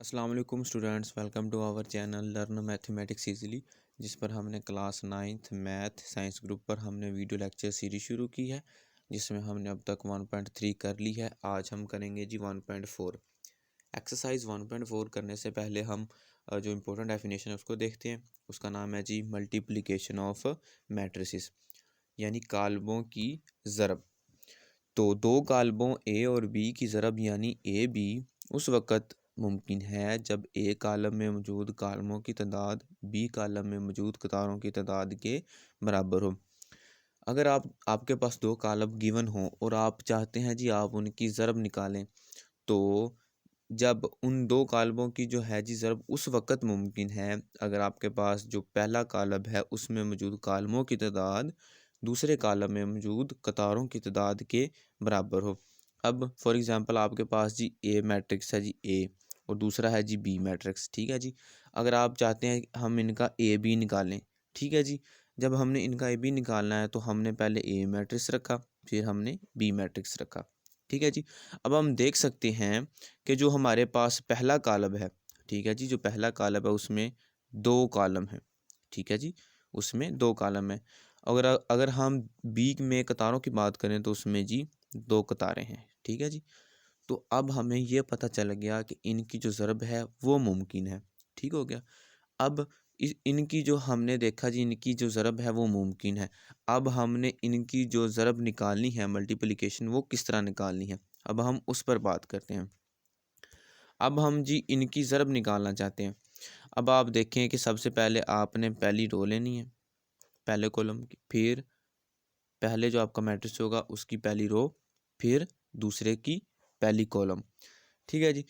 अस्सलाम वालेकुम students, welcome to our channel learn mathematics easily, जिस पर हमने class 9th math science group पर हमने वीडियो लेक्चर सीरीज शुरू की है, जिसमें हमने अब तक 1.3 कर ली है। आज हम करेंगे जी 1.4। एक्सरसाइज 1.4 करने से पहले हम जो इम्पोर्टेंट डेफिनेशन है उसको देखते हैं। उसका नाम है जी मल्टीप्लिकेशन ऑफ मैट्रिसेस, यानी काल्बों की ज़रब। तो दो काल्बों ए और बी की ज़रब यानी ए बी उस वक़्त मुमकिन है जब ए कालम में मौजूद कालमों की तादाद बी कालम में मौजूद कतारों की तादाद के बराबर हो। अगर आपके पास दो कालम गिवन हो और आप चाहते हैं जी आप उनकी ज़रब निकालें, तो जब उन दो कालमों की जो है जी ज़रब उस वक़्त मुमकिन है अगर आपके पास जो पहला कालम है उसमें मौजूद कालमों की तादाद दूसरे कालम में मौजूद कतारों की तादाद के बराबर हो। अब फॉर एग्ज़ाम्पल आपके पास जी ए मैट्रिक्स है जी ए और दूसरा है जी बी मैट्रिक्स, ठीक है जी। अगर आप चाहते हैं हम इनका ए बी निकालें, ठीक है जी। जब हमने इनका ए बी निकालना है तो हमने पहले ए मैट्रिक्स रखा, फिर हमने बी मैट्रिक्स रखा, ठीक है जी। अब हम देख सकते हैं कि जो हमारे पास पहला कालम है, ठीक है जी, जो पहला कालम है उसमें दो कालम हैं, ठीक है जी, उसमें दो कालम है। अगर अगर हम बी में कतारों की बात करें तो उसमें जी दो कतारें हैं, ठीक है जी। तो अब हमें ये पता चल गया कि इनकी जो ज़रब है वो मुमकिन है, ठीक हो गया। अब इनकी जो हमने देखा जी इनकी जो ज़रब है वो मुमकिन है। अब हमने इनकी जो ज़रब निकालनी है मल्टीप्लिकेशन वो किस तरह निकालनी है, अब हम उस पर बात करते हैं। अब हम जी इनकी ज़रब निकालना चाहते हैं। अब आप देखें कि सबसे पहले आपने पहली रो लेनी है, पहले कॉलम की, फिर पहले जो आपका मैट्रिक्स होगा उसकी पहली रो, फिर दूसरे की पहली कॉलम, ठीक है जी।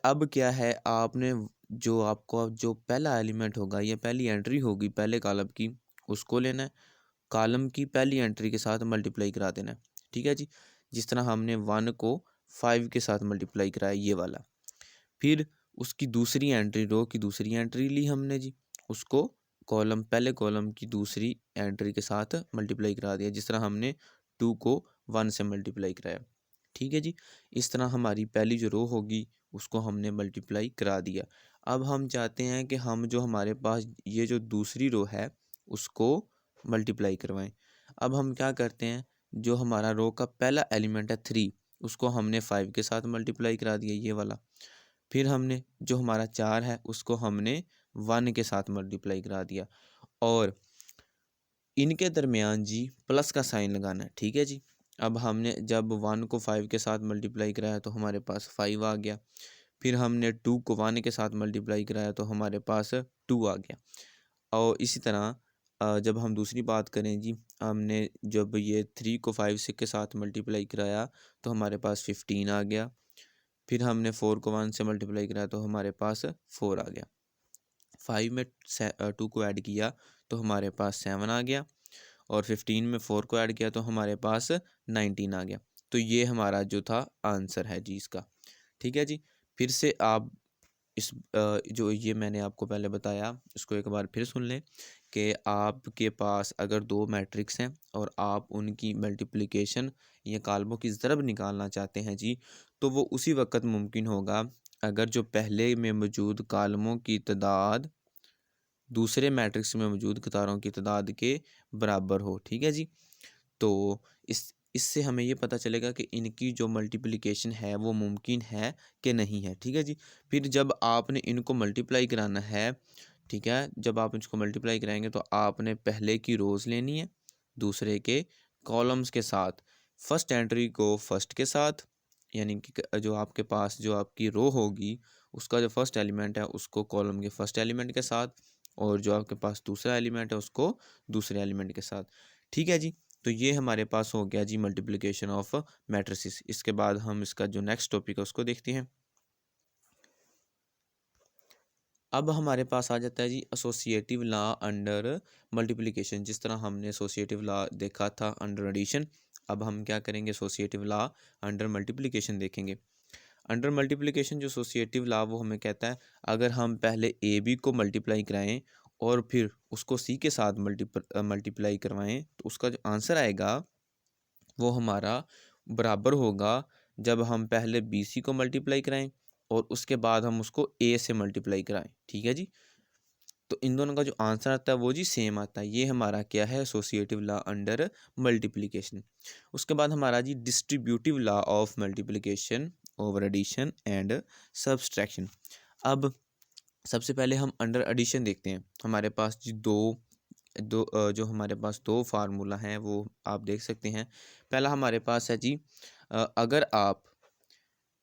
अब क्या है आपने जो आपको जो पहला एलिमेंट होगा या पहली एंट्री होगी पहले कॉलम की उसको लेना है, कॉलम की पहली एंट्री के साथ मल्टीप्लाई करा देना है, ठीक है जी। जिस तरह हमने 1 को 5 के साथ मल्टीप्लाई कराया ये वाला, फिर उसकी दूसरी एंट्री रो की दूसरी एंट्री ली हमने जी, उसको कॉलम पहले कॉलम की दूसरी एंट्री के साथ मल्टीप्लाई करा दिया, जिस तरह हमने 2 को 1 से मल्टीप्लाई कराया, ठीक है जी। इस तरह हमारी पहली जो रो होगी उसको हमने मल्टीप्लाई करा दिया। अब हम चाहते हैं कि हम जो हमारे पास ये जो दूसरी रो है उसको मल्टीप्लाई करवाएं। अब हम क्या करते हैं, जो हमारा रो का पहला एलिमेंट है 3 उसको हमने 5 के साथ मल्टीप्लाई करा दिया ये वाला, फिर हमने जो हमारा 4 है उसको हमने 1 के साथ मल्टीप्लाई करा दिया और इनके दरमियान जी प्लस का साइन लगाना है, ठीक है जी। अब हमने जब 1 को 5 के साथ मल्टीप्लाई कराया तो हमारे पास 5 आ गया, फिर हमने 2 को 1 के साथ मल्टीप्लाई कराया तो हमारे पास 2 आ गया। और इसी तरह जब हम दूसरी बात करें जी, हमने जब ये 3 को 5 से के साथ मल्टीप्लाई कराया तो हमारे पास 15 आ गया, फिर हमने 4 को 1 से मल्टीप्लाई कराया तो हमारे पास 4 आ गया, 5 में 2 को ऐड किया तो हमारे पास 7 आ गया और 15 में 4 को ऐड किया तो हमारे पास 19 आ गया। तो ये हमारा जो था आंसर है जी इसका, ठीक है जी। फिर से आप जो ये मैंने आपको पहले बताया उसको एक बार फिर सुन लें कि आपके पास अगर दो मैट्रिक्स हैं और आप उनकी मल्टीप्लिकेशन या काल्बों की ज़रब निकालना चाहते हैं जी, तो वो उसी वक्त मुमकिन होगा अगर जो पहले में मौजूद कालमों की तादाद दूसरे मैट्रिक्स में मौजूद कतारों की तादाद के बराबर हो, ठीक है जी। तो इससे हमें ये पता चलेगा कि इनकी जो मल्टीप्लिकेशन है वो मुमकिन है कि नहीं है, ठीक है जी। फिर जब आपने इनको मल्टीप्लाई कराना है, ठीक है, जब आप इसको मल्टीप्लाई कराएंगे तो आपने पहले की रोज़ लेनी है दूसरे के कॉलम्स के साथ, फर्स्ट एंट्री को फर्स्ट के साथ, यानी कि जो आपके पास जो आपकी रो होगी उसका जो फर्स्ट एलिमेंट है उसको कॉलम के फर्स्ट एलिमेंट के साथ और जो आपके पास दूसरा एलिमेंट है उसको दूसरे एलिमेंट के साथ, ठीक है जी। तो ये हमारे पास हो गया जी मल्टीप्लिकेशन ऑफ मैट्रिसेस। इसके बाद हम इसका जो नेक्स्ट टॉपिक है उसको देखते हैं। अब हमारे पास आ जाता है जी एसोसिएटिव लॉ अंडर मल्टीप्लिकेशन। जिस तरह हमने एसोसिएटिव लॉ देखा था अंडर एडिशन, अब हम क्या करेंगे एसोसिएटिव लॉ अंडर मल्टीप्लिकेशन देखेंगे। अंडर मल्टीप्लिकेशन जो एसोसिएटिव लॉ वो हमें कहता है अगर हम पहले ए बी को मल्टीप्लाई कराएं और फिर उसको सी के साथ मल्टीप्लाई करवाएं तो उसका जो आंसर आएगा वो हमारा बराबर होगा जब हम पहले बी सी को मल्टीप्लाई कराएं और उसके बाद हम उसको ए से मल्टीप्लाई कराएं, ठीक है जी। तो इन दोनों का जो आंसर आता है वो जी सेम आता है। ये हमारा क्या है, एसोसिएटिव लॉ अंडर मल्टीप्लिकेशन। उसके बाद हमारा जी distributive law of multiplication over addition and subtraction. अब सबसे पहले हम अंडर एडिशन देखते हैं। हमारे पास जी जो हमारे पास दो फार्मूला हैं वो आप देख सकते हैं। पहला हमारे पास है जी अगर आप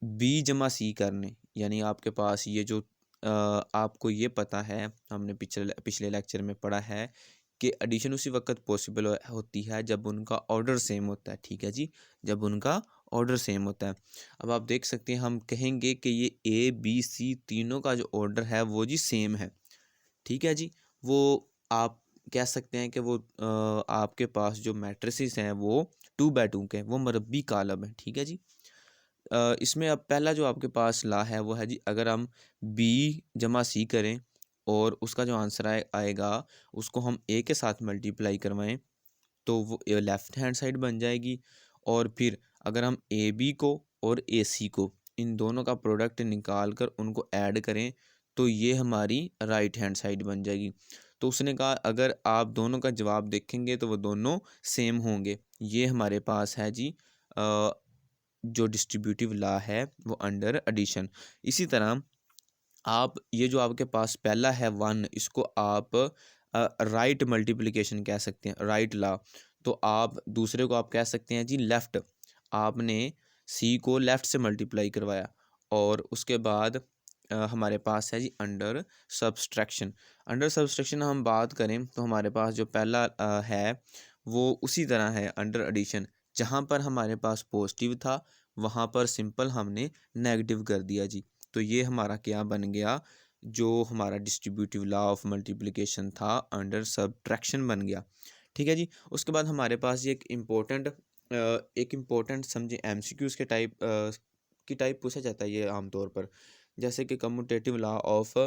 बी जमा सी करने, यानी आपके पास ये जो आपको ये पता है, हमने पिछले पिछले लेक्चर में पढ़ा है कि एडिशन उसी वक्त पॉसिबल होती है जब उनका ऑर्डर सेम होता है, ठीक है जी, जब उनका ऑर्डर सेम होता है। अब आप देख सकते हैं, हम कहेंगे कि ये ए बी सी तीनों का जो ऑर्डर है वो जी सेम है, ठीक है जी। वो आप कह सकते हैं कि वो आपके पास जो मैट्रिसेस हैं वो 2x2 के, वो मरबी कॉलम है, ठीक है जी। इसमें अब पहला जो आपके पास ला है वो है जी अगर हम बी जमा सी करें और उसका जो आंसर आएगा उसको हम ए के साथ मल्टीप्लाई करवाएं तो वो लेफ्ट हैंड साइड बन जाएगी। और फिर अगर हम ए बी को और ए सी को इन दोनों का प्रोडक्ट निकाल कर उनको ऐड करें तो ये हमारी राइट हैंड साइड बन जाएगी। तो उसने कहा अगर आप दोनों का जवाब देखेंगे तो वो दोनों सेम होंगे। ये हमारे पास है जी जो डिस्ट्रीब्यूटिव लॉ है वो अंडर एडिशन। इसी तरह आप ये जो आपके पास पहला है 1, इसको आप राइट मल्टीप्लिकेशन कह सकते हैं, राइट लॉ। तो आप दूसरे को आप कह सकते हैं जी लेफ़्ट। आपने सी को लेफ़्ट से मल्टीप्लाई करवाया और उसके बाद हमारे पास है जी अंडर सब्सट्रैक्शन। अंडर सब्सट्रैक्शन हम बात करें तो हमारे पास जो पहला है वो उसी तरह है अंडर एडिशन। जहाँ पर हमारे पास पॉजिटिव था वहाँ पर सिंपल हमने नेगेटिव कर दिया जी। तो ये हमारा क्या बन गया, जो हमारा डिस्ट्रीब्यूटिव लॉ ऑफ मल्टीप्लिकेशन था अंडर सब्ट्रैक्शन बन गया, ठीक है जी। उसके बाद हमारे पास ये एक इम्पोर्टेंट समझे एमसीक्यूज़ के टाइप पूछा जाता है ये आमतौर पर। जैसे कि commutative law of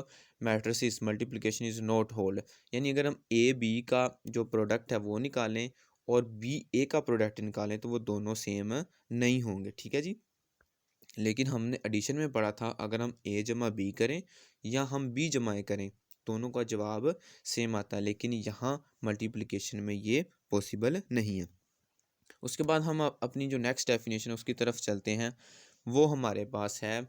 matrices multiplication is not hold, यानी अगर हम ए बी का जो प्रोडक्ट है वो निकालें और बी ए का प्रोडक्ट निकालें तो वो दोनों सेम नहीं होंगे, ठीक है जी। लेकिन हमने एडिशन में पढ़ा था अगर हम ए जमा बी करें या हम बी जमा ए करें दोनों का जवाब सेम आता है, लेकिन यहाँ मल्टीप्लिकेशन में ये पॉसिबल नहीं है। उसके बाद हम अपनी जो नेक्स्ट डेफिनेशन है उसकी तरफ चलते हैं। वो हमारे पास है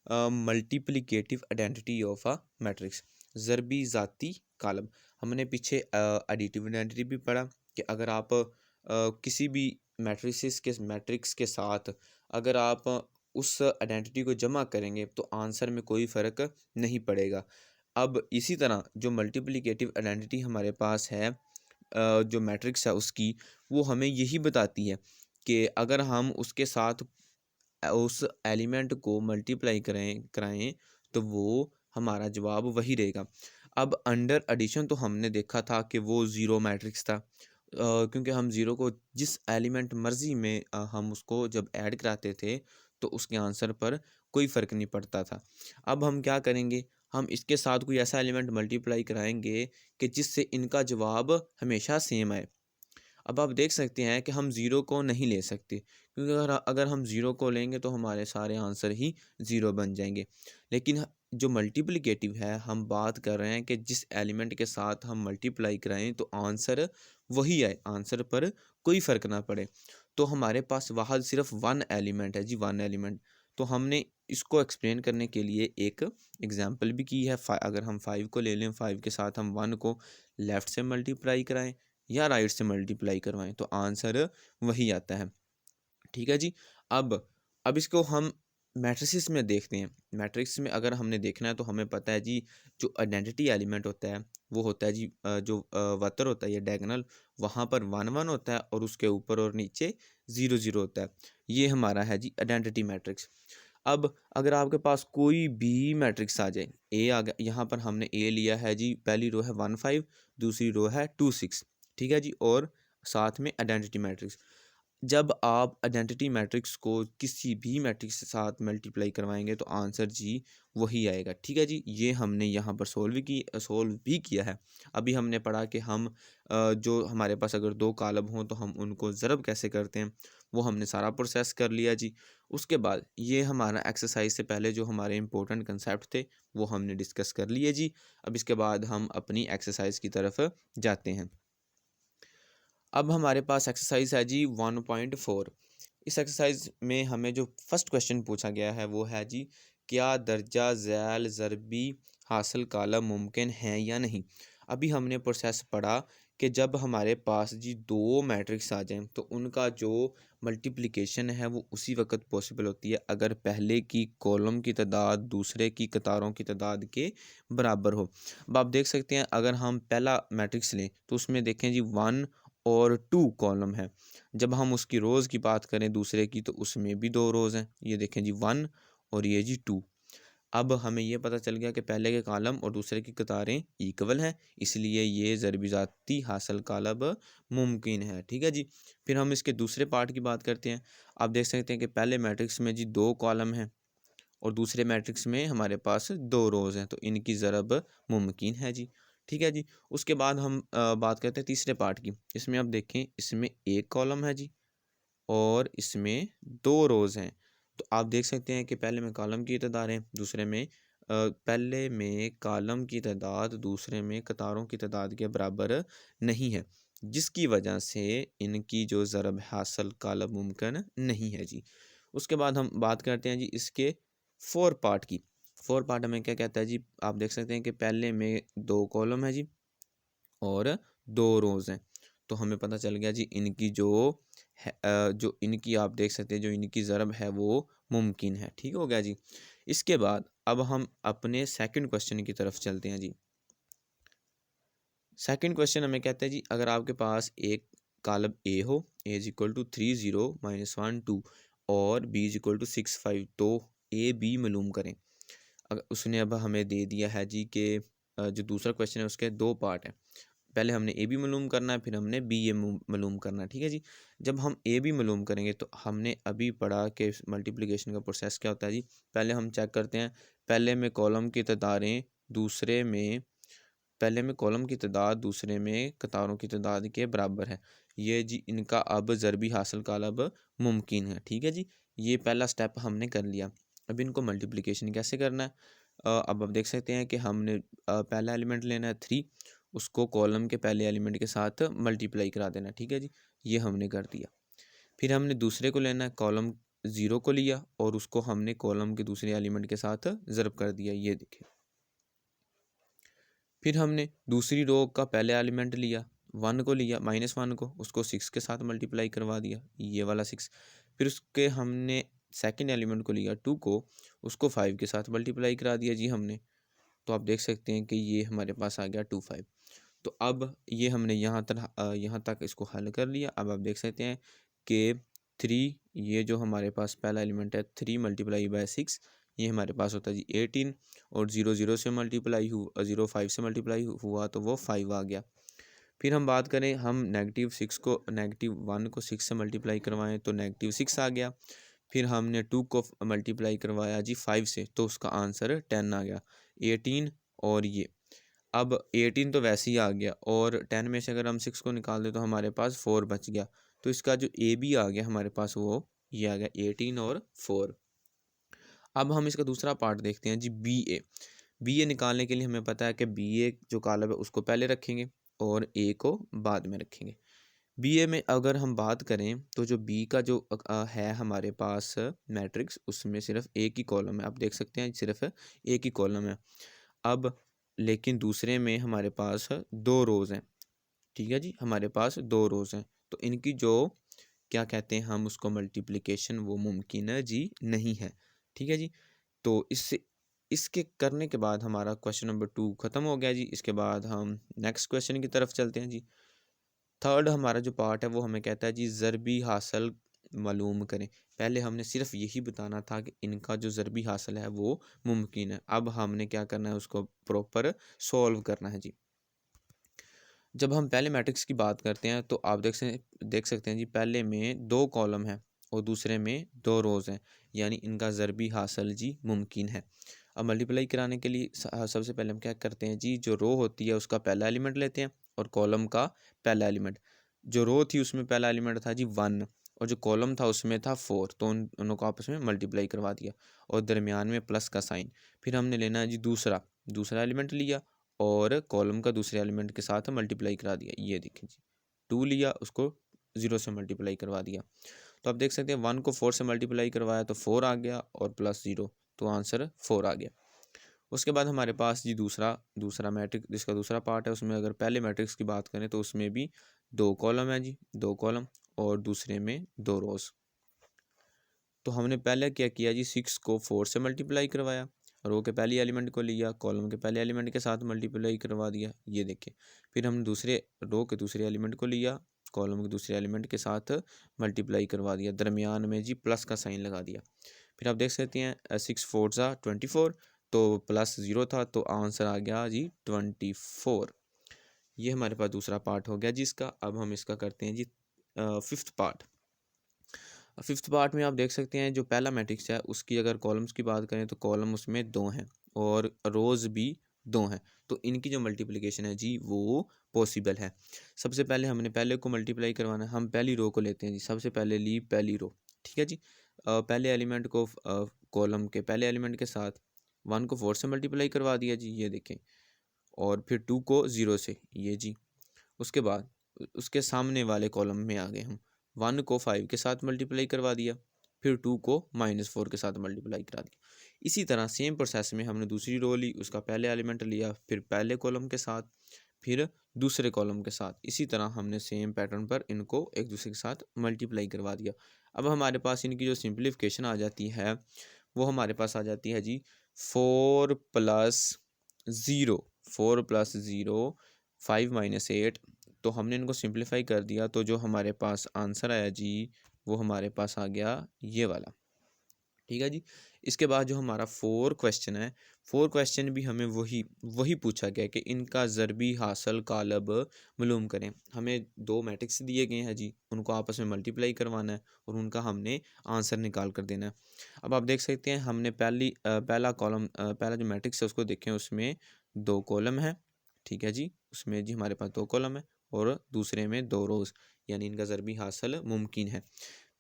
multiplicative identity of a matrix, ज़रबी ज़ाती कालम। हमने पीछे एडिटिव आइडेंटिटी भी पढ़ा कि अगर आप किसी भी मैट्रिक्स के साथ अगर आप उस आइडेंटिटी को जमा करेंगे तो आंसर में कोई फ़र्क नहीं पड़ेगा। अब इसी तरह जो मल्टीप्लिकेटिव आइडेंटिटी हमारे पास है जो मैट्रिक्स है उसकी, वो हमें यही बताती है कि अगर हम उसके साथ उस एलिमेंट को मल्टीप्लाई कराएं तो वो हमारा जवाब वही रहेगा। अब अंडर एडिशन तो हमने देखा था कि वो ज़ीरो मैट्रिक्स था, क्योंकि हम ज़ीरो को जिस एलिमेंट मर्ज़ी में हम उसको जब ऐड कराते थे तो उसके आंसर पर कोई फ़र्क नहीं पड़ता था। अब हम क्या करेंगे, हम इसके साथ कोई ऐसा एलिमेंट मल्टीप्लाई कराएंगे कि जिससे इनका जवाब हमेशा सेम आए। अब आप देख सकते हैं कि हम ज़ीरो को नहीं ले सकते, क्योंकि अगर हम ज़ीरो को लेंगे तो हमारे सारे आंसर ही ज़ीरो बन जाएंगे। लेकिन जो मल्टीप्लिकेटिव है हम बात कर रहे हैं कि जिस एलिमेंट के साथ हम मल्टीप्लाई कराएं तो आंसर वही आए, आंसर पर कोई फ़र्क ना पड़े। तो हमारे पास वहाँ सिर्फ वन एलिमेंट है जी, वन एलिमेंट। तो हमने इसको एक्सप्लेन करने के लिए एक एग्जांपल भी की है। अगर हम 5 को ले लें, 5 के साथ हम 1 को लेफ़्ट से मल्टीप्लाई कराएं या राइट से मल्टीप्लाई करवाएं तो आंसर वही आता है, ठीक है जी। अब इसको हम मैट्रिसेस में देखते हैं। मैट्रिक्स में अगर हमने देखना है तो हमें पता है जी जो आइडेंटिटी एलिमेंट होता है वो होता है जी जो वतर होता है या डायगोनल, वहाँ पर 1 1 होता है और उसके ऊपर और नीचे 0 0 होता है। ये हमारा है जी आइडेंटिटी मैट्रिक्स। अब अगर आपके पास कोई भी मैट्रिक्स आ जाए, ए आ गया, यहाँ पर हमने ए लिया है जी, पहली रो है 1 5, दूसरी रो है 2 6, ठीक है जी, और साथ में आइडेंटिटी मैट्रिक्स। जब आप आइडेंटिटी मैट्रिक्स को किसी भी मैट्रिक्स के साथ मल्टीप्लाई करवाएंगे तो आंसर जी वही आएगा। ठीक है जी, ये हमने यहाँ पर सोल्व भी किया है। अभी हमने पढ़ा कि हम जो हमारे पास अगर दो कॉलम हों तो हम उनको ज़रब कैसे करते हैं, वो हमने सारा प्रोसेस कर लिया जी। उसके बाद ये हमारा एक्सरसाइज से पहले जो हमारे इंपॉर्टेंट कंसेप्ट थे वो हमने डिस्कस कर लिए जी। अब इसके बाद हम अपनी एक्सरसाइज की तरफ जाते हैं। अब हमारे पास एक्सरसाइज है जी 1.4। इस एक्सरसाइज में हमें जो फर्स्ट क्वेश्चन पूछा गया है वो है जी, क्या दर्जा झैल ज़रबी हासिल कॉलम मुमकिन है या नहीं। अभी हमने प्रोसेस पढ़ा कि जब हमारे पास जी दो मैट्रिक्स आ जाएं तो उनका जो मल्टीप्लिकेशन है वो उसी वक्त पॉसिबल होती है अगर पहले की कॉलम की तादाद दूसरे की कतारों की तादाद के बराबर हो। अब आप देख सकते हैं अगर हम पहला मैट्रिक्स लें तो उसमें देखें जी 1 और 2 कॉलम है। जब हम उसकी रोज़ की बात करें दूसरे की तो उसमें भी दो रोज़ हैं, ये देखें जी 1 और ये जी 2। अब हमें ये पता चल गया कि पहले के कॉलम और दूसरे की कतारें इक्वल हैं, इसलिए ये ज़रबी ज़ाती हासिल कॉलम मुमकिन है। ठीक है जी। फिर हम इसके दूसरे पार्ट की बात करते हैं। आप देख सकते हैं कि पहले मैट्रिक्स में जी दो कॉलम हैं और दूसरे मैट्रिक्स में हमारे पास दो रोज़ हैं, तो इनकी ज़रब मुमकिन है जी। ठीक है जी। उसके बाद हम बात करते हैं तीसरे पार्ट की। इसमें आप देखें, इसमें एक कॉलम है जी और इसमें दो रोज़ हैं। तो आप देख सकते हैं कि पहले में कॉलम की तादाद है, दूसरे में पहले में कॉलम की तादाद दूसरे में कतारों की तादाद के बराबर नहीं है, जिसकी वजह से इनकी जो ज़रब हासिल कॉलम मुमकिन नहीं है जी। उसके बाद हम बात करते हैं जी इसके फोर पार्ट की। फोर पार्ट हमें क्या कहता है जी, आप देख सकते हैं कि पहले में दो कॉलम है जी और दो रोज़ हैं। तो हमें पता चल गया जी इनकी जो है जो इनकी आप देख सकते हैं जो इनकी ज़रब है वो मुमकिन है। ठीक हो गया जी। इसके बाद अब हम अपने सेकंड क्वेश्चन की तरफ चलते हैं जी। सेकंड क्वेश्चन हमें कहता है जी, अगर आपके पास एक कॉलम ए हो, ए इज इक्वल टू 3 0 -1 2 और बी इज इक्वल टू 6 5, तो ए बी मालूम करें। अगर उसने अब हमें दे दिया है जी कि जो दूसरा क्वेश्चन है उसके दो पार्ट हैं। पहले हमने ए बी मालूम करना है, फिर हमने बी ए मालूम करना है। ठीक है जी। जब हम ए बी मालूम करेंगे तो हमने अभी पढ़ा कि मल्टीप्लिकेशन का प्रोसेस क्या होता है जी। पहले हम चेक करते हैं, पहले में कॉलम की तादादें दूसरे में पहले में कॉलम की तादाद दूसरे में कतारों की तादाद के बराबर है। ये जी इनका अब ज़रबी हासिल कॉलम मुमकिन है। ठीक है जी। ये पहला स्टेप हमने कर लिया। अब इनको मल्टीप्लिकेशन कैसे करना है। अब आप देख सकते हैं कि हमने पहला एलिमेंट लेना है 3, उसको कॉलम के पहले एलिमेंट के साथ मल्टीप्लाई करा देना। ठीक है जी। ये हमने कर दिया। फिर हमने दूसरे को लेना है, कॉलम 0 को लिया और उसको हमने कॉलम के दूसरे एलिमेंट के साथ ज़रब कर दिया, ये देखिए। फिर हमने दूसरी रो का पहले एलिमेंट लिया, 1 को लिया, -1 को, उसको 6 के साथ मल्टीप्लाई करवा दिया, ये वाला 6। फिर उसके हमने सेकंड एलिमेंट को लिया 2 को, उसको 5 के साथ मल्टीप्लाई करा दिया जी हमने। तो आप देख सकते हैं कि ये हमारे पास आ गया 2 5। तो अब ये हमने यहाँ तक इसको हल कर लिया। अब आप देख सकते हैं कि 3, ये जो हमारे पास पहला एलिमेंट है 3 × 6, ये हमारे पास होता है जी 18 और 0 0 से मल्टीप्लाई हुआ, 0 5 से मल्टीप्लाई हुआ तो वो 5 आ गया। फिर हम बात करें, हम -1 को 6 से मल्टीप्लाई करवाएं तो -6 आ गया। फिर हमने 2 को मल्टीप्लाई करवाया जी 5 से तो उसका आंसर 10 आ गया। 18 और ये, अब 18 तो वैसे ही आ गया और 10 में से अगर हम 6 को निकाल दें तो हमारे पास 4 बच गया। तो इसका जो ए बी आ गया हमारे पास वो ये आ गया 18 और 4। अब हम इसका दूसरा पार्ट देखते हैं जी, बी ए निकालने के लिए हमें पता है कि बी ए जो कॉलम है उसको पहले रखेंगे और ए को बाद में रखेंगे। बी ए में अगर हम बात करें तो जो बी का जो है हमारे पास मैट्रिक्स, उसमें सिर्फ एक ही कॉलम है। आप देख सकते हैं सिर्फ एक ही कॉलम है। अब लेकिन दूसरे में हमारे पास दो रोज़ हैं। ठीक है जी, हमारे पास दो रोज़ हैं, तो इनकी जो क्या कहते हैं हम उसको मल्टीप्लिकेशन वो मुमकिन है जी नहीं है। ठीक है जी। तो इसके करने के बाद हमारा क्वेश्चन नंबर 2 ख़त्म हो गया जी। इसके बाद हम नेक्स्ट क्वेश्चन की तरफ चलते हैं जी। थर्ड हमारा जो पार्ट है वो हमें कहता है जी, ज़रबी हासिल मालूम करें। पहले हमने सिर्फ यही बताना था कि इनका जो ज़रबी हासिल है वो मुमकिन है। अब हमने क्या करना है, उसको प्रॉपर सॉल्व करना है जी। जब हम पहले मैट्रिक्स की बात करते हैं तो आप देख सकते हैं जी, पहले में 2 कॉलम है और दूसरे में 2 रोज़ हैं, यानी इनका ज़रबी हासिल जी मुमकिन है। अब मल्टीप्लाई कराने के लिए सबसे पहले हम क्या करते हैं जी, जो रो होती है उसका पहला एलिमेंट लेते हैं और कॉलम का पहला एलिमेंट। जो रो थी उसमें पहला एलिमेंट था जी 1 और जो कॉलम था उसमें था 4, तो उन दोनों को आपस में मल्टीप्लाई करवा दिया और दरमियान में प्लस का साइन। फिर हमने लेना है जी दूसरा एलिमेंट लिया और कॉलम का दूसरे एलिमेंट के साथ मल्टीप्लाई करा दिया। ये देखिए जी, 2 लिया, उसको 0 से मल्टीप्लाई करवा दिया। तो आप देख सकते हैं 1 को 4 से मल्टीप्लाई करवाया तो 4 आ गया और प्लस 0, तो आंसर 4 आ गया। उसके बाद हमारे पास जी दूसरा मैट्रिक्स, जिसका दूसरा पार्ट है, उसमें अगर पहले मैट्रिक्स की बात करें तो उसमें भी 2 कॉलम है जी, 2 कॉलम और दूसरे में 2 रोज़। तो हमने पहले क्या किया जी, 6 को 4 से मल्टीप्लाई करवाया, रो के पहले एलिमेंट को लिया, कॉलम के पहले एलिमेंट के साथ मल्टीप्लाई करवा दिया, ये देखिए। फिर हमने दूसरे रो के दूसरे एलिमेंट को लिया, कॉलम के दूसरे एलिमेंट के साथ मल्टीप्लाई करवा दिया, दरमियान में जी प्लस का साइन लगा दिया। फिर आप देख सकते हैं 6 4 ज़ा 24, तो प्लस 0 था तो आंसर आ गया जी 24। ये हमारे पास दूसरा पार्ट हो गया जिसका। अब हम इसका करते हैं जी फिफ्थ पार्ट। फिफ्थ पार्ट में आप देख सकते हैं जो पहला मैट्रिक्स है उसकी अगर कॉलम्स की बात करें तो कॉलम उसमें 2 हैं और रोज़ भी 2 हैं, तो इनकी जो मल्टीप्लिकेशन है जी वो पॉसिबल है। सबसे पहले हमने पहले को मल्टीप्लाई करवाना है, हम पहली रो को लेते हैं जी। सबसे पहले ली पहली रो, ठीक है जी। पहले एलिमेंट को कॉलम के पहले एलिमेंट के साथ 1 को 4 से मल्टीप्लाई करवा दिया जी, ये देखें, और फिर 2 को 0 से, ये जी। उसके बाद उसके सामने वाले कॉलम में आ गए हम, 1 को 5 के साथ मल्टीप्लाई करवा दिया, फिर 2 को -4 के साथ मल्टीप्लाई करा दिया। इसी तरह सेम प्रोसेस में हमने दूसरी रो ली, उसका पहले एलिमेंट लिया, फिर पहले कॉलम के साथ, फिर दूसरे कॉलम के साथ। इसी तरह हमने सेम पैटर्न पर इनको एक दूसरे के साथ मल्टीप्लाई करवा दिया। अब हमारे पास इनकी जो सिंप्लीफिकेशन आ जाती है वो हमारे पास आ जाती है जी 4 + 0, 4 + 0 5 - 8। तो हमने इनको सिंप्लीफाई कर दिया तो जो हमारे पास आंसर आया जी वो हमारे पास आ गया ये वाला, ठीक है जी। इसके बाद जो हमारा 4 क्वेश्चन है, 4 क्वेश्चन भी हमें वही पूछा गया कि इनका ज़रबी हासिल कालब मालूम करें। हमें 2 मैट्रिक्स दिए गए हैं जी, उनको आपस में मल्टीप्लाई करवाना है और उनका हमने आंसर निकाल कर देना है। अब आप देख सकते हैं हमने पहला जो मैट्रिक्स है उसको देखें, उसमें 2 कॉलम है, ठीक है जी। उसमें जी हमारे पास 2 कॉलम है और दूसरे में 2 रोज़, यानी इनका ज़रबी हासिल मुमकिन है।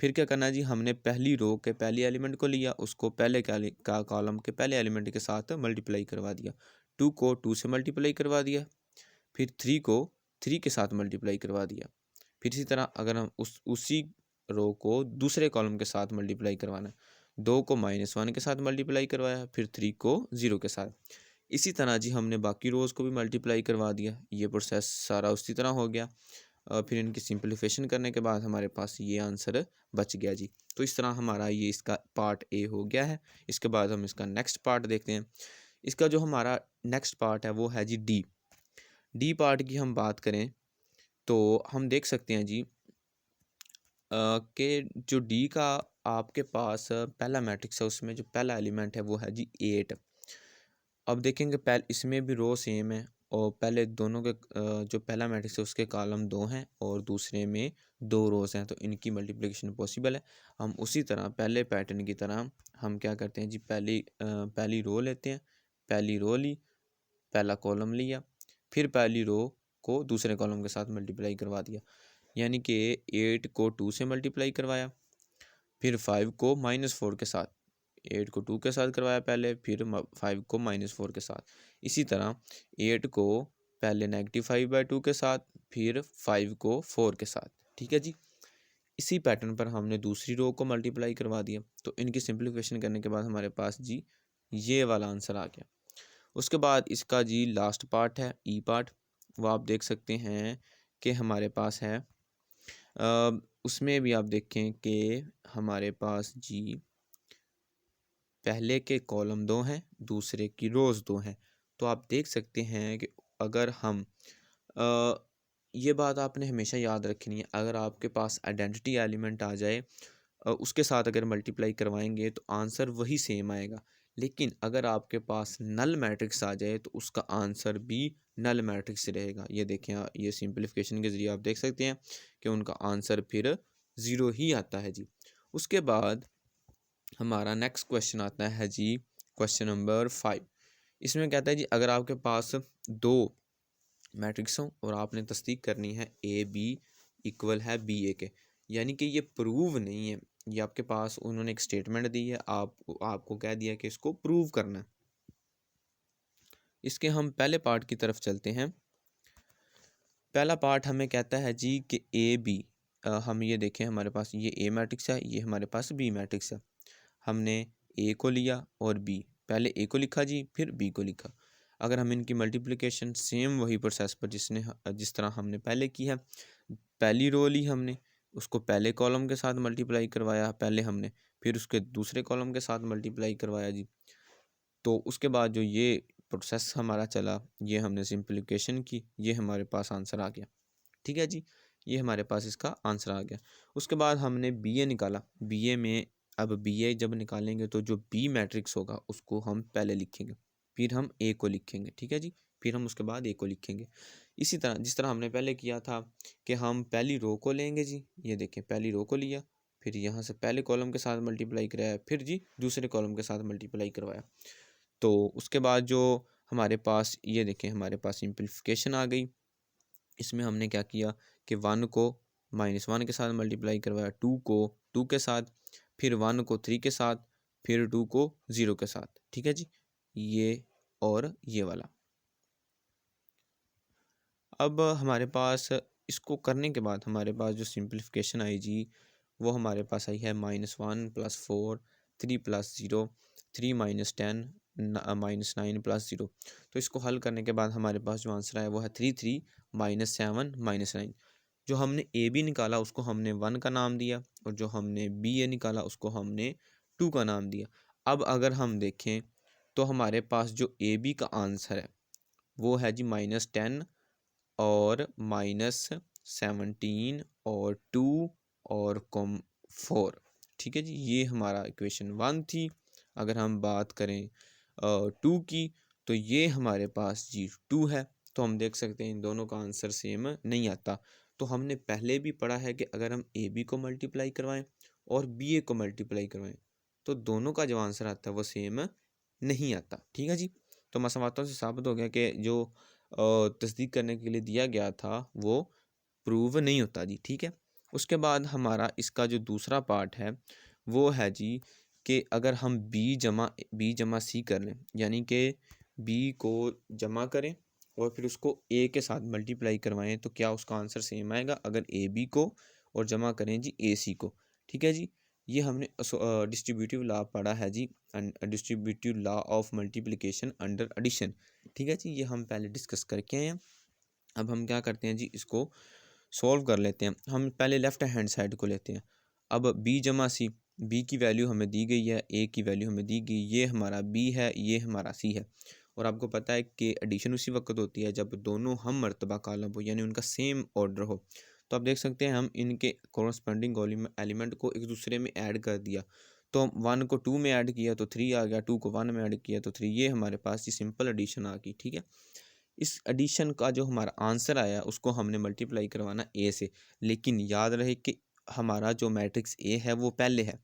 फिर क्या करना है जी, हमने पहली रो के पहली एलिमेंट को लिया, उसको पहले का कॉलम के पहले एलिमेंट के साथ मल्टीप्लाई करवा दिया, 2 को 2 से मल्टीप्लाई करवा दिया, फिर 3 को 3 के साथ मल्टीप्लाई करवा दिया। फिर इसी तरह अगर हम उसी रो को दूसरे कॉलम के साथ मल्टीप्लाई करवाना है, 2 को -1 के साथ मल्टीप्लाई करवाया, फिर 3 को 0 के साथ। इसी तरह जी हमने बाकी रोज़ को भी मल्टीप्लाई करवा दिया। ये प्रोसेस सारा उसी तरह हो गया। फिर इनकी सिंप्लीफिकेशन करने के बाद हमारे पास ये आंसर बच गया जी। तो इस तरह हमारा ये इसका पार्ट ए हो गया है। इसके बाद हम इसका नेक्स्ट पार्ट देखते हैं। इसका जो हमारा नेक्स्ट पार्ट है वो है जी डी। डी पार्ट की हम बात करें तो हम देख सकते हैं जी कि जो डी का आपके पास पहला मैट्रिक्स है उसमें जो पहला एलिमेंट है वो है जी 8। अब देखेंगे पहले इसमें भी रो सेम है और पहले दोनों के जो पहला मैट्रिक्स है उसके कॉलम 2 हैं और दूसरे में 2 रोज़ हैं, तो इनकी मल्टीप्लिकेशन पॉसिबल है। हम उसी तरह पहले पैटर्न की तरह हम क्या करते हैं जी, पहली रो लेते हैं, पहली रो ली, पहला कॉलम लिया, फिर पहली रो को दूसरे कॉलम के साथ मल्टीप्लाई करवा दिया, यानी कि 8 को 2 से मल्टीप्लाई करवाया, फिर 5 को -4 के साथ, 8 को 2 के साथ करवाया पहले, फिर 5 को -4 के साथ। इसी तरह 8 को पहले -5/2 के साथ, फिर 5 को 4 के साथ, ठीक है जी। इसी पैटर्न पर हमने दूसरी रो को मल्टीप्लाई करवा दिया, तो इनकी सिंप्लीफिकेशन करने के बाद हमारे पास जी ये वाला आंसर आ गया। उसके बाद इसका जी लास्ट पार्ट है ई पार्ट, वो आप देख सकते हैं कि हमारे पास है। उसमें भी आप देखें कि हमारे पास जी पहले के कॉलम 2 हैं, दूसरे की रोज़ 2 हैं। तो आप देख सकते हैं कि अगर हम अ, ये बात आपने हमेशा याद रखनी है, अगर आपके पास आइडेंटिटी एलिमेंट आ जाए उसके साथ अगर मल्टीप्लाई करवाएंगे तो आंसर वही सेम आएगा। लेकिन अगर आपके पास नल मैट्रिक्स आ जाए तो उसका आंसर भी नल मैट्रिक्स रहेगा। ये देखें, ये सिंप्लीफिकेशन के ज़रिए आप देख सकते हैं कि उनका आंसर फिर 0 ही आता है जी। उसके बाद हमारा नेक्स्ट क्वेश्चन आता है जी, क्वेश्चन नंबर 5। इसमें कहता है जी, अगर आपके पास 2 मैट्रिक्स हों और आपने तस्दीक करनी है ए बी इक्वल है बी ए के, यानी कि ये प्रूव नहीं है, ये आपके पास उन्होंने एक स्टेटमेंट दी है, आपको कह दिया कि इसको प्रूव करना है। इसके हम पहले पार्ट की तरफ चलते हैं। पहला पार्ट हमें कहता है जी कि ए बी, हम ये देखें हमारे पास ये ए मैट्रिक्स है, ये हमारे पास बी मैट्रिक्स है। हमने ए को लिया और बी, पहले ए को लिखा जी फिर बी को लिखा। अगर हम इनकी मल्टीप्लिकेशन सेम वही प्रोसेस पर जिस तरह हमने पहले की है, पहली रो ली हमने, उसको पहले कॉलम के साथ मल्टीप्लाई करवाया पहले हमने, फिर उसके दूसरे कॉलम के साथ मल्टीप्लाई करवाया जी। तो उसके बाद जो ये प्रोसेस हमारा चला, ये हमने सिंप्लीफिकेशन की, ये हमारे पास आंसर आ गया। ठीक है जी, ये हमारे पास इसका आंसर आ गया। उसके बाद हमने बी ए निकाला। बी ए में अब बी ए जब निकालेंगे तो जो बी मैट्रिक्स होगा उसको हम पहले लिखेंगे, फिर हम ए को लिखेंगे। ठीक है जी, फिर हम उसके बाद ए को लिखेंगे। इसी तरह जिस तरह हमने पहले किया था कि हम पहली रो को लेंगे जी, ये देखें पहली रो को लिया, फिर यहाँ से पहले कॉलम के साथ मल्टीप्लाई कराया, फिर जी दूसरे कॉलम के साथ मल्टीप्लाई करवाया। तो उसके बाद जो हमारे पास ये देखें हमारे पास सिंप्लीफिकेशन आ गई। इसमें हमने क्या किया कि 1 को -1 के साथ मल्टीप्लाई करवाया, 2 को 2 के साथ, फिर 1 को 3 के साथ, फिर 2 को 0 के साथ। ठीक है जी, ये और ये वाला। अब हमारे पास इसको करने के बाद हमारे पास जो सिंप्लीफिकेशन आई जी, वो हमारे पास आई है -1 + 4 3 + 0 3 - 10 -9 + 0। तो इसको हल करने के बाद हमारे पास जो आंसर आया वो है 3 3 -7 -9। जो हमने ए बी निकाला उसको हमने 1 का नाम दिया, और जो हमने बी ए निकाला उसको हमने 2 का नाम दिया। अब अगर हम देखें तो हमारे पास जो ए बी का आंसर है वो है जी -10 और -17 और 2 और 4। ठीक है जी, ये हमारा इक्वेशन 1 थी। अगर हम बात करें 2 की, तो ये हमारे पास जी 2 है। तो हम देख सकते हैं इन दोनों का आंसर सेम नहीं आता। तो हमने पहले भी पढ़ा है कि अगर हम ए बी को मल्टीप्लाई करवाएं और बी ए को मल्टीप्लाई करवाएं तो दोनों का जो आंसर आता है वो सेम नहीं आता। ठीक है जी, तो मसवातों से साबित हो गया कि जो तस्दीक करने के लिए दिया गया था वो प्रूव नहीं होता जी। ठीक है, उसके बाद हमारा इसका जो दूसरा पार्ट है वो है जी कि अगर हम बी जमा सी कर लें, यानी कि बी को जमा करें और फिर उसको ए के साथ मल्टीप्लाई करवाएं, तो क्या उसका आंसर सेम आएगा अगर ए बी को और जमा करें जी ए सी को। ठीक है जी, ये हमने डिस्ट्रीब्यूटिव लॉ पढ़ा है जी, distributive law of multiplication under addition. ठीक है जी, ये हम पहले डिस्कस करके आए हैं। अब हम क्या करते हैं जी, इसको सॉल्व कर लेते हैं। हम पहले लेफ़्ट हैंड साइड को लेते हैं। अब बी जमा सी, बी की वैल्यू हमें दी गई है, ए की वैल्यू हमें दी गई, ये हमारा बी है, ये हमारा सी है। और आपको पता है कि एडिशन उसी वक्त होती है जब दोनों हम मर्तबा कॉलम हो, यानी उनका सेम ऑर्डर हो। तो आप देख सकते हैं हम इनके कॉरस्पॉन्डिंग एलिमेंट को एक दूसरे में ऐड कर दिया। तो 1 को 2 में ऐड किया तो 3 आ गया, 2 को 1 में ऐड किया तो 3, ये हमारे पास ये सिंपल एडिशन आ गई। ठीक है, इस एडिशन का जो हमारा आंसर आया उसको हमने मल्टीप्लाई करवाना ए से। लेकिन याद रहे कि हमारा जो मैट्रिक्स ए है वो पहले है,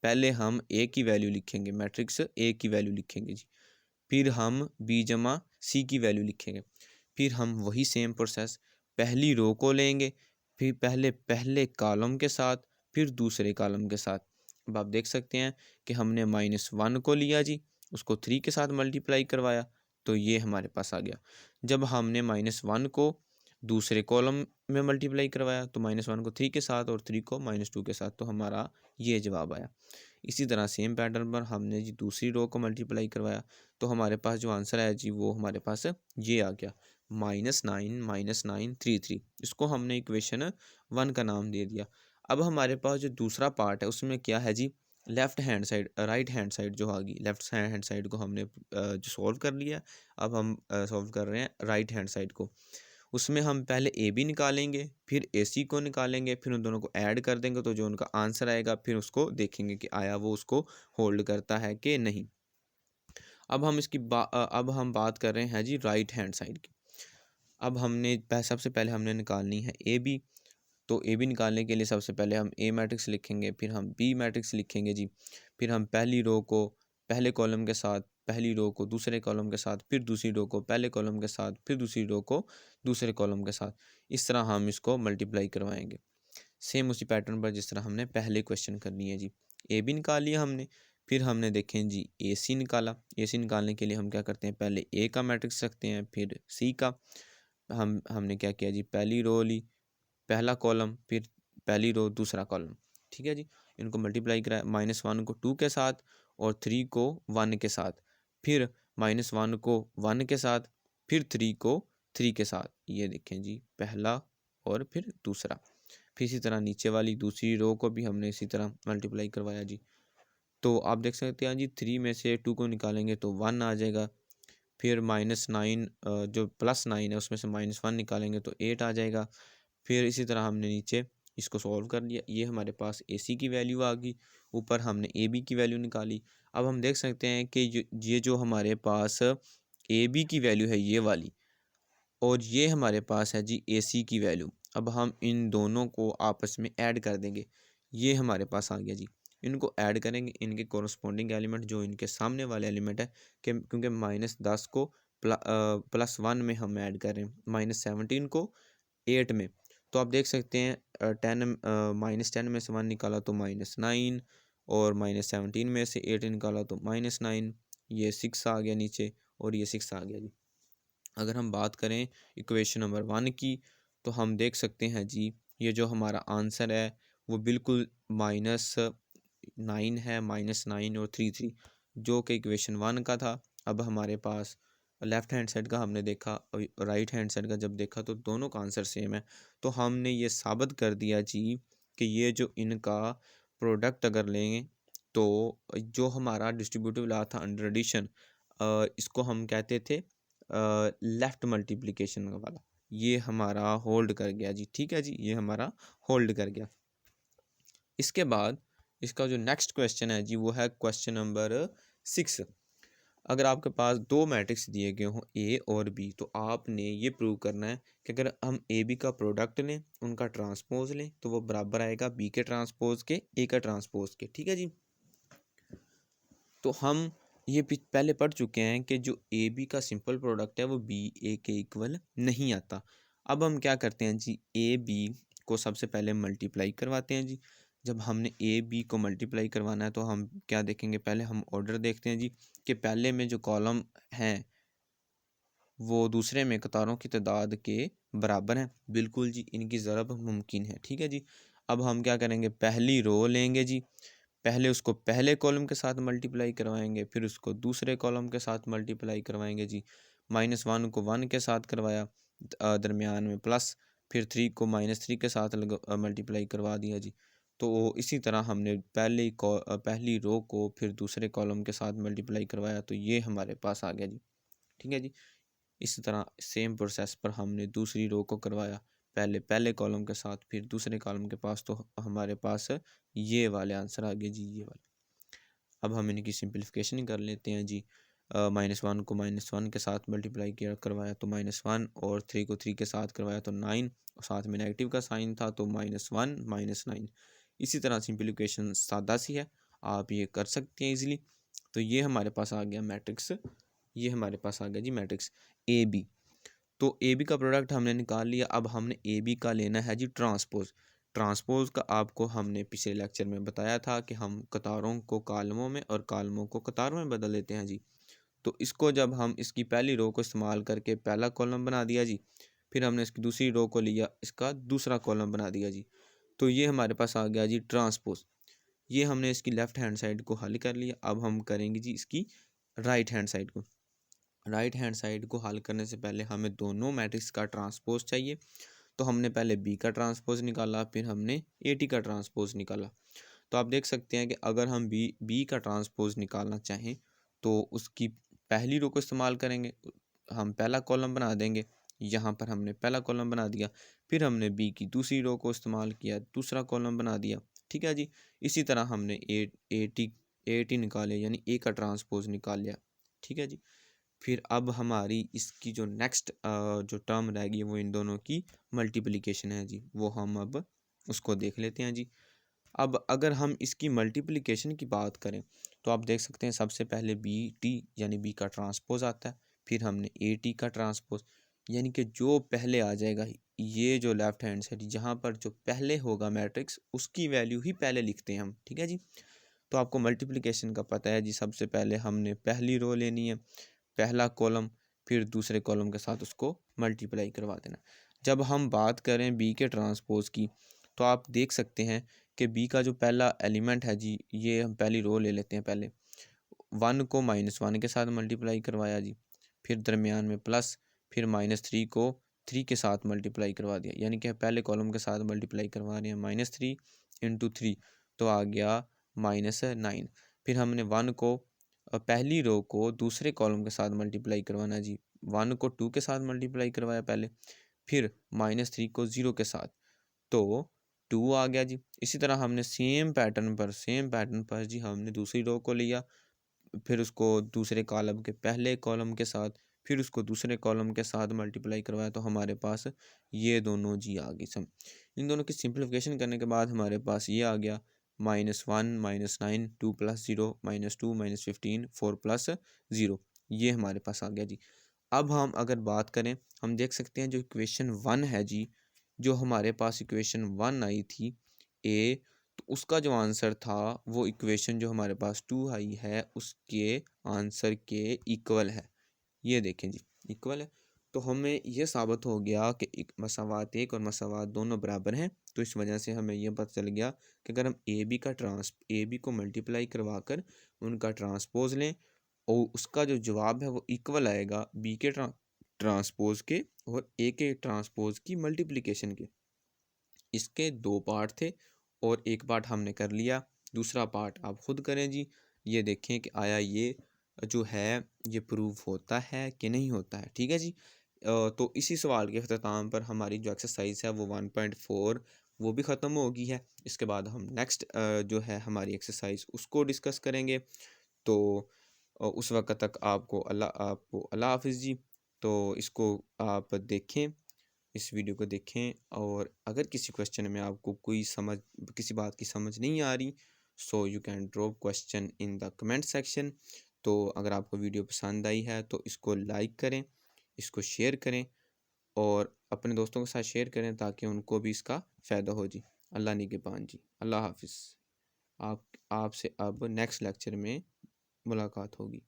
पहले हम ए की वैल्यू लिखेंगे, मैट्रिक्स ए की वैल्यू लिखेंगे जी, फिर हम बी जमा सी की वैल्यू लिखेंगे, फिर हम वही सेम प्रोसेस पहली रो को लेंगे, फिर पहले पहले कॉलम के साथ, फिर दूसरे कॉलम के साथ। अब आप देख सकते हैं कि हमने -1 को लिया जी, उसको 3 के साथ मल्टीप्लाई करवाया, तो ये हमारे पास आ गया। जब हमने -1 को दूसरे कॉलम में मल्टीप्लाई करवाया तो -1 को 3 के साथ और 3 को -2 के साथ, तो हमारा ये जवाब आया। इसी तरह सेम पैटर्न पर हमने जी दूसरी रो को मल्टीप्लाई करवाया, तो हमारे पास जो आंसर आया जी वो हमारे पास ये आ गया, -9 -9 3 3। इसको हमने इक्वेशन 1 का नाम दे दिया। अब हमारे पास जो दूसरा पार्ट है उसमें क्या है जी, left hand side right hand side जो आ गई, लेफ़्ट हैंड साइड को हमने जो सॉल्व कर लिया। अब हम सॉल्व कर रहे हैं राइट हैंड साइड को। उसमें हम पहले ए बी निकालेंगे, फिर ए सी को निकालेंगे, फिर उन दोनों को ऐड कर देंगे, तो जो उनका आंसर आएगा फिर उसको देखेंगे कि आया वो उसको होल्ड करता है कि नहीं। अब हम बात कर रहे हैं जी राइट हैंड साइड की। अब हमने सबसे पहले हमने निकालनी है ए बी। तो ए बी निकालने के लिए सबसे पहले हम ए मैट्रिक्स लिखेंगे, फिर हम बी मैट्रिक्स लिखेंगे जी। फिर हम पहली रो को पहले कॉलम के साथ, पहली रो को दूसरे कॉलम के साथ, फिर दूसरी रो को पहले कॉलम के साथ, फिर दूसरी रो को दूसरे कॉलम के साथ, इस तरह हम इसको मल्टीप्लाई करवाएंगे सेम उसी पैटर्न पर जिस तरह हमने पहले क्वेश्चन करनी है जी। ए बी निकाल लिया हमने, फिर हमने देखें जी ए सी निकाला। ए सी निकालने के लिए हम क्या करते हैं, पहले ए का मैट्रिक्स रखते हैं, फिर सी का। हमने क्या किया जी, पहली रो ली, पहला कॉलम, फिर पहली रो दूसरा कॉलम, ठीक है जी। इनको मल्टीप्लाई कराया, -1 को 2 के साथ और 3 को 1 के साथ, फिर -1 को 1 के साथ, फिर 3 को 3 के साथ। ये देखें जी पहला और फिर दूसरा। फिर इसी तरह नीचे वाली दूसरी रो को भी हमने इसी तरह मल्टीप्लाई करवाया जी। तो आप देख सकते हैं जी 3 में से 2 को निकालेंगे तो 1 आ जाएगा। फिर -9 जो +9 है उसमें से -1 निकालेंगे तो 8 आ जाएगा। फिर इसी तरह हमने नीचे इसको सॉल्व कर लिया, ये हमारे पास ए सी की वैल्यू आ गई, ऊपर हमने ए बी की वैल्यू निकाली। अब हम देख सकते हैं कि ये जो हमारे पास ए बी की वैल्यू है ये वाली, और ये हमारे पास है जी ए सी की वैल्यू। अब हम इन दोनों को आपस में ऐड कर देंगे, ये हमारे पास आ गया जी। इनको ऐड करेंगे, इनके कॉरस्पॉन्डिंग एलिमेंट जो इनके सामने वाले एलिमेंट है कि क्योंकि -10 को +1 में हम ऐड कर रहे हैं, -17 को 8 में। तो आप देख सकते हैं -10 में से 1 निकाला तो -9, और -17 में से 8 निकाला तो -9। ये 6 आ गया नीचे और ये 6 आ गया जी। अगर हम बात करें इक्वेशन नंबर 1 की, तो हम देख सकते हैं जी ये जो हमारा आंसर है वो बिल्कुल -9 है, -9 और 3 जो कि इक्वेशन 1 का था। अब हमारे पास लेफ़्ट हैंड साइड का हमने देखा, राइट हैंड साइड का जब देखा तो दोनों का आंसर सेम है। तो हमने ये साबित कर दिया जी कि ये जो इनका प्रोडक्ट अगर लेंगे तो जो हमारा डिस्ट्रीब्यूटिव लॉ था अंडर एडिशन, इसको हम कहते थे लेफ़्ट मल्टीप्लिकेशन वाला, ये हमारा होल्ड कर गया जी। ठीक है जी, ये हमारा होल्ड कर गया। इसके बाद इसका जो नेक्स्ट क्वेश्चन है जी वो है क्वेश्चन नंबर 6। अगर आपके पास दो मैट्रिक्स दिए गए हों ए और बी, तो आपने ये प्रूव करना है कि अगर हम ए बी का प्रोडक्ट लें, उनका ट्रांसपोज लें, तो वो बराबर आएगा बी के ट्रांसपोज के, ए का ट्रांसपोज के। ठीक है जी। तो हम ये पहले पढ़ चुके हैं कि जो ए बी का सिंपल प्रोडक्ट है वो बी ए के इक्वल नहीं आता। अब हम क्या करते हैं जी, ए बी को सबसे पहले मल्टीप्लाई करवाते हैं जी। जब हमने ए बी को मल्टीप्लाई करवाना है तो हम क्या देखेंगे, पहले हम ऑर्डर देखते हैं जी कि पहले में जो कॉलम हैं वो दूसरे में कतारों की तादाद के बराबर हैं। बिल्कुल जी, इनकी ज़रब मुमकिन है। ठीक है जी। अब हम क्या करेंगे, पहली रो लेंगे जी, पहले उसको पहले कॉलम के साथ मल्टीप्लाई करवाएंगे, फिर उसको दूसरे कॉलम के साथ मल्टीप्लाई करवाएंगे जी। -1 को 1 के साथ करवाया, दरमियान में प्लस, फिर 3 को -3 के साथ मल्टीप्लाई करवा दिया जी। तो इसी तरह हमने पहली रो को फिर दूसरे कॉलम के साथ मल्टीप्लाई करवाया, तो ये हमारे पास आ गया जी। ठीक है जी। इसी तरह सेम प्रोसेस पर हमने दूसरी रो को करवाया, पहले पहले कॉलम के साथ फिर दूसरे कॉलम के पास, तो हमारे पास ये वाले आंसर आ गए जी, ये वाले। अब हम इनकी सिंप्लीफिकेशन कर लेते हैं जी। -1 को -1 के साथ मल्टीप्लाई किया करवाया तो -1, और 3 को 3 के साथ करवाया तो 9, और साथ में नेगेटिव का साइन था तो -1 -9। इसी तरह सिंप्लीफिकेशन सादा सी है, आप ये कर सकते हैं इजीली। तो ये हमारे पास आ गया मैट्रिक्स, ये हमारे पास आ गया जी मैट्रिक्स ए बी। तो ए बी का प्रोडक्ट हमने निकाल लिया। अब हमने ए बी का लेना है जी ट्रांसपोज। ट्रांसपोज का आपको हमने पिछले लेक्चर में बताया था कि हम कतारों को कालमों में और कालमों को कतारों में बदल देते हैं जी। तो इसको जब हम इसकी पहली रो को इस्तेमाल करके पहला कॉलम बना दिया जी, फिर हमने इसकी दूसरी रो को लिया, इसका दूसरा कॉलम बना दिया जी। तो ये हमारे पास आ गया जी ट्रांसपोज। ये हमने इसकी लेफ़्ट हैंड साइड को हल कर लिया। अब हम करेंगे जी इसकी राइट हैंड साइड को। राइट हैंड साइड को हल करने से पहले हमें दोनों मैट्रिक्स का ट्रांसपोज चाहिए। तो हमने पहले बी का ट्रांसपोज निकाला, फिर हमने ए टी का ट्रांसपोज निकाला। तो आप देख सकते हैं कि अगर हम बी का ट्रांसपोज निकालना चाहें तो उसकी पहली रो को इस्तेमाल करेंगे, हम पहला कॉलम बना देंगे। यहाँ पर हमने पहला कॉलम बना दिया, फिर हमने बी की दूसरी रो को इस्तेमाल किया, दूसरा कॉलम बना दिया। ठीक है जी। इसी तरह हमने ए टी निकाले, यानी ए का ट्रांसपोज निकाल लिया। ठीक है जी। फिर अब हमारी इसकी जो नेक्स्ट जो टर्म रहेगी वो इन दोनों की मल्टीप्लिकेशन है जी, वो हम अब उसको देख लेते हैं जी। अब अगर हम इसकी मल्टीप्लिकेशन की बात करें तो आप देख सकते हैं सबसे पहले बी टी यानी बी का ट्रांसपोज आता है, फिर हमने ए टी का ट्रांसपोज, यानी कि जो पहले आ जाएगा ये जो लेफ्ट हैंड साइड जहाँ पर जो पहले होगा मैट्रिक्स उसकी वैल्यू ही पहले लिखते हैं हम, ठीक है जी। तो आपको मल्टीप्लिकेशन का पता है जी, सबसे पहले हमने पहली रो लेनी है, पहला कॉलम, फिर दूसरे कॉलम के साथ उसको मल्टीप्लाई करवा देना। जब हम बात करें बी के ट्रांसपोज की तो आप देख सकते हैं कि बी का जो पहला एलिमेंट है जी, ये हम पहली रो ले लेते हैं। पहले 1 को -1 के साथ मल्टीप्लाई करवाया जी, फिर दरमियान में प्लस, फिर -3 को 3 के साथ मल्टीप्लाई करवा दिया, यानी कि पहले कॉलम के साथ मल्टीप्लाई करवा रहे हैं। -3 × 3 तो आ गया -9। फिर हमने 1 को पहली रो को दूसरे कॉलम के साथ मल्टीप्लाई करवाना जी, 1 को 2 के साथ मल्टीप्लाई करवाया पहले, फिर -3 को 0 के साथ, तो 2 आ गया जी। इसी तरह हमने सेम पैटर्न पर जी हमने दूसरी रो को लिया, फिर उसको दूसरे कॉलम के पहले कॉलम के साथ, फिर उसको दूसरे कॉलम के साथ मल्टीप्लाई करवाया, तो हमारे पास ये दोनों जी आ गई सम। इन दोनों की सिंप्लीफिकेशन करने के बाद हमारे पास ये आ गया -1 -9 2 + 0 -2 -15 4 + 0, ये हमारे पास आ गया जी। अब हम अगर बात करें, हम देख सकते हैं जो इक्वेशन 1 है जी, जो हमारे पास इक्वेशन 1 आई थी ए, तो उसका जो आंसर था वो इक्वेशन जो हमारे पास 2 आई है उसके आंसर के इक्वल है। ये देखें जी, इक्वल है। तो हमें ये साबित हो गया कि एक मसावात 1 और मसावात दोनों बराबर हैं। तो इस वजह से हमें ये पता चल गया कि अगर हम ए बी को मल्टीप्लाई करवा कर उनका ट्रांसपोज लें और उसका जो जवाब है वो इक्वल आएगा बी के ट्रांसपोज के और ए के ट्रांसपोज की मल्टीप्लिकेशन के। इसके 2 पार्ट थे और एक पार्ट हमने कर लिया, दूसरा पार्ट आप खुद करें जी। ये देखें कि आया ये जो है ये प्रूव होता है कि नहीं होता है, ठीक है जी। तो इसी सवाल के अख्ताम पर हमारी जो एक्सरसाइज है वो 1.4 वो भी ख़त्म हो गई है। इसके बाद हम नेक्स्ट जो है हमारी एक्सरसाइज उसको डिस्कस करेंगे। तो उस वक्त तक आपको अल्लाह हाफिज़ जी। तो इसको आप देखें, इस वीडियो को देखें, और अगर किसी क्वेश्चन में आपको किसी बात की समझ नहीं आ रही, so you can drop question in the comment section. तो अगर आपको वीडियो पसंद आई है तो इसको लाइक करें, इसको शेयर करें और अपने दोस्तों के साथ शेयर करें ताकि उनको भी इसका फ़ायदा हो जी। अल्लाह निगहबान जी, अल्लाह हाफिज़। आपसे अब नेक्स्ट लेक्चर में मुलाकात होगी।